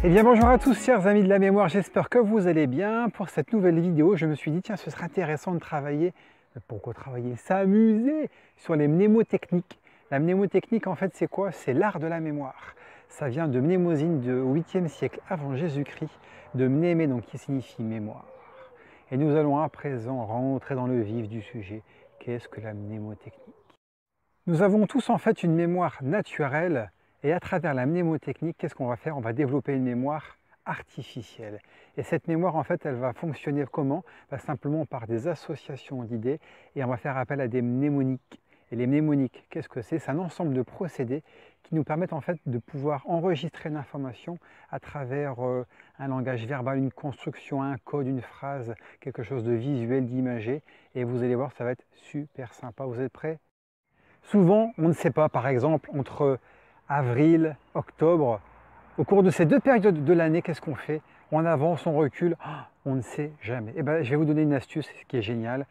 Eh bien bonjour à tous chers amis de la mémoire, j'espère que vous allez bien. Pour cette nouvelle vidéo, je me suis dit tiens, ce serait intéressant de travailler, pourquoi travailler, s'amuser sur les mnémotechniques. La mnémotechnique en fait c'est quoi? C'est l'art de la mémoire. Ça vient de mnémosine du 8e siècle avant Jésus-Christ, de mnémé donc qui signifie mémoire. Et nous allons à présent rentrer dans le vif du sujet. Qu'est-ce que la mnémotechnique? Nous avons tous en fait une mémoire naturelle. Et à travers la mnémotechnique, qu'est-ce qu'on va faire? On va développer une mémoire artificielle. Et cette mémoire, en fait, elle va fonctionner comment? Simplement par des associations d'idées, et on va faire appel à des mnémoniques. Et les mnémoniques, qu'est-ce que c'est? C'est un ensemble de procédés qui nous permettent en fait de pouvoir enregistrer une information à travers un langage verbal, une construction, un code, une phrase, quelque chose de visuel, d'imagé. Et vous allez voir, ça va être super sympa. Vous êtes prêts? Souvent, on ne sait pas, par exemple, entre avril, octobre, au cours de ces deux périodes de l'année, qu'est-ce qu'on fait? On avance, on recule, on ne sait jamais. Eh bien, je vais vous donner une astuce qui est géniale.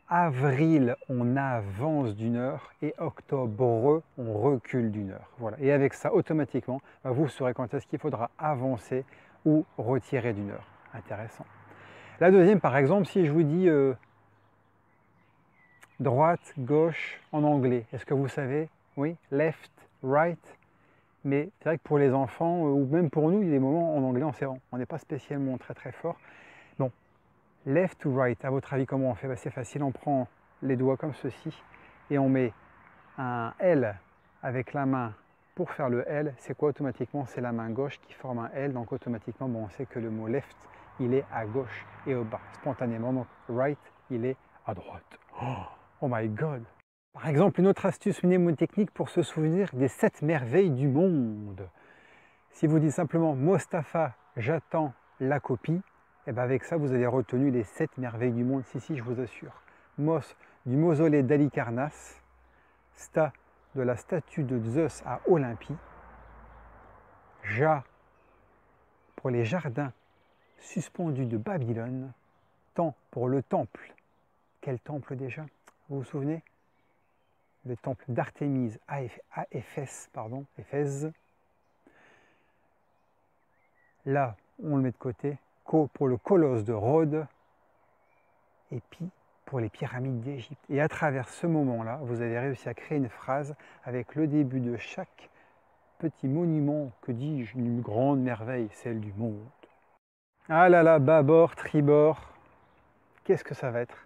Avril, on avance d'une heure et octobre, on recule d'une heure. Voilà. Et avec ça, automatiquement, vous saurez quand est-ce qu'il faudra avancer ou retirer d'une heure. Intéressant. La deuxième, par exemple, si je vous dis droite, gauche en anglais, est-ce que vous savez? Oui, left, right. Mais c'est vrai que pour les enfants, ou même pour nous, il y a des moments en anglais, on n'est pas spécialement très fort. Bon, left ou right, à votre avis, comment on fait? C'est facile, on prend les doigts comme ceci et on met un L avec la main pour faire le L. C'est quoi automatiquement? C'est la main gauche qui forme un L, donc automatiquement, on sait que le mot left, il est à gauche et au bas, spontanément. Donc right, il est à droite. Oh my God! Par exemple, une autre astuce mnémotechnique pour se souvenir des 7 merveilles du monde. Si vous dites simplement Mostafa, j'attends la copie, et bien avec ça, vous avez retenu les 7 merveilles du monde. Si, je vous assure. Mos, du mausolée d'Halicarnasse. Sta, de la statue de Zeus à Olympie. Ja, pour les jardins suspendus de Babylone. Tan, pour le temple. Quel temple déjà? Vous vous souvenez? Le temple d'Artémise à Éphèse, Éphèse. Là, on le met de côté. Co pour le colosse de Rhodes. Et Pi pour les pyramides d'Égypte. Et à travers ce moment-là, vous avez réussi à créer une phrase avec le début de chaque petit monument, que dis-je, une grande merveille, celle du monde. Ah là là, bâbord, tribord, qu'est-ce que ça va être?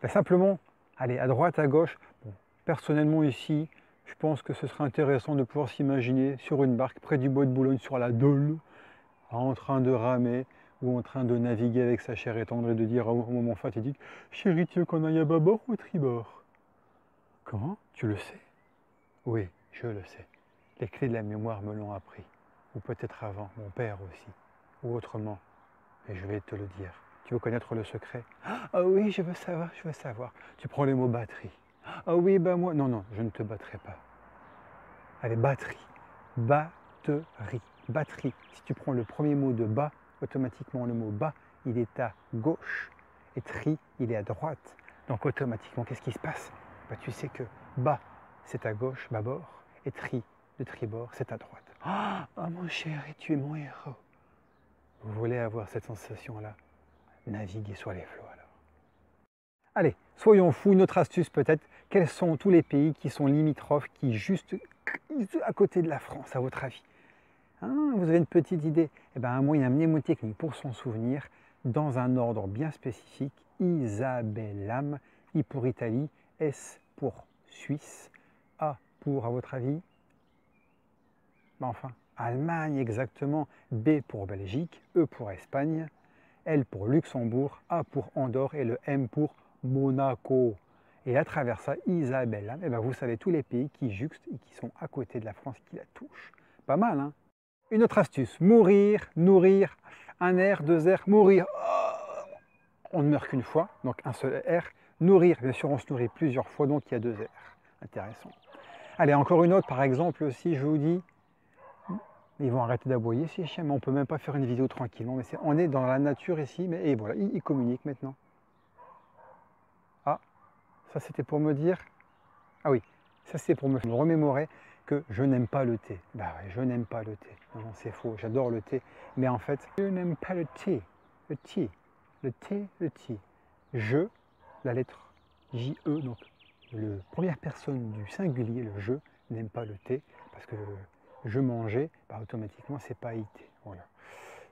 Simplement, allez, à droite, à gauche. Bon, personnellement ici, je pense que ce serait intéressant de pouvoir s'imaginer sur une barque près du bois de Boulogne, sur la Dole, en train de ramer ou en train de naviguer avec sa chère et tendre et de dire au moment fatidique « Chérie, tu veux qu'on aille à bâbord ou à tribord ?» Comment? Tu le sais? Oui, je le sais. Les clés de la mémoire me l'ont appris. Ou peut-être avant, mon père aussi. Ou autrement. Et je vais te le dire. Tu veux connaître le secret? Ah oui, je veux savoir, je veux savoir. Tu prends le mot batterie. Ah oui, ben moi... Non, je ne te battrai pas. Allez, batterie. Batterie. Batterie. Si tu prends le premier mot de bas, automatiquement le mot bas, il est à gauche. Et tri, il est à droite. Donc automatiquement, qu'est-ce qui se passe? Tu sais que bas, c'est à gauche, bâbord. Et tri, de tribord, c'est à droite. Ah mon chéri, tu es mon héros. Vous voulez avoir cette sensation-là? Naviguer sur les flots alors. Allez, soyons fous, une autre astuce peut-être. Quels sont tous les pays qui sont limitrophes, qui juste à côté de la France, à votre avis? Vous avez une petite idée? Eh bien, un moyen mnémotechnique pour s'en souvenir, dans un ordre bien spécifique. Isabellam, I pour Italie, S pour Suisse, A pour, à votre avis? Enfin, Allemagne exactement, B pour Belgique, E pour Espagne, L pour Luxembourg, A pour Andorre et le M pour Monaco. Et à travers ça, Isabellam, eh bien, vous savez tous les pays qui juxtent et qui sont à côté de la France, qui la touchent. Pas mal, hein? Une autre astuce, mourir, nourrir, un R, deux R, mourir. Oh, on ne meurt qu'une fois, donc un seul R. Nourrir, bien sûr, on se nourrit plusieurs fois, donc il y a deux R. Intéressant. Allez, encore une autre, par exemple, si je vous dis, ils vont arrêter d'aboyer ces chiens, mais on ne peut même pas faire une vidéo tranquillement. Mais on est dans la nature ici, mais et voilà, ils communiquent maintenant. Ah, ça c'était pour me dire, ah oui, ça c'est pour me remémorer que je n'aime pas le thé. Bah ouais, je n'aime pas le thé. Non, non, c'est faux, j'adore le thé. Mais en fait, je n'aime pas le thé. Le thé, le thé, le thé. Je, la lettre J-E, donc la première personne du singulier, le je, n'aime pas le thé, parce que je mangeais, bah, automatiquement, c'est pas I-T. Voilà.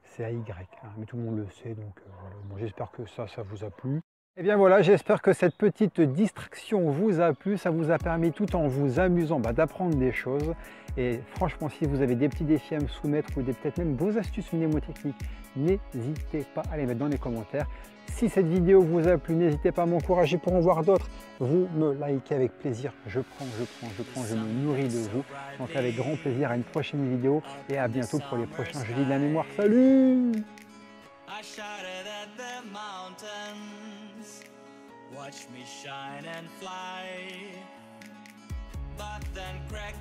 C'est AY, hein, mais tout le monde le sait, donc voilà. Bon, j'espère que ça vous a plu. Et bien voilà, j'espère que cette petite distraction vous a plu, ça vous a permis tout en vous amusant d'apprendre des choses. Et franchement, si vous avez des petits défis à me soumettre ou peut-être même vos astuces mnémotechniques, n'hésitez pas à les mettre dans les commentaires. Si cette vidéo vous a plu, n'hésitez pas à m'encourager pour en voir d'autres. Vous me likez avec plaisir, je me nourris de vous. Donc avec grand plaisir, à une prochaine vidéo et à bientôt pour les prochains jeudis de la mémoire. Salut! Watch me shine and fly, but then crack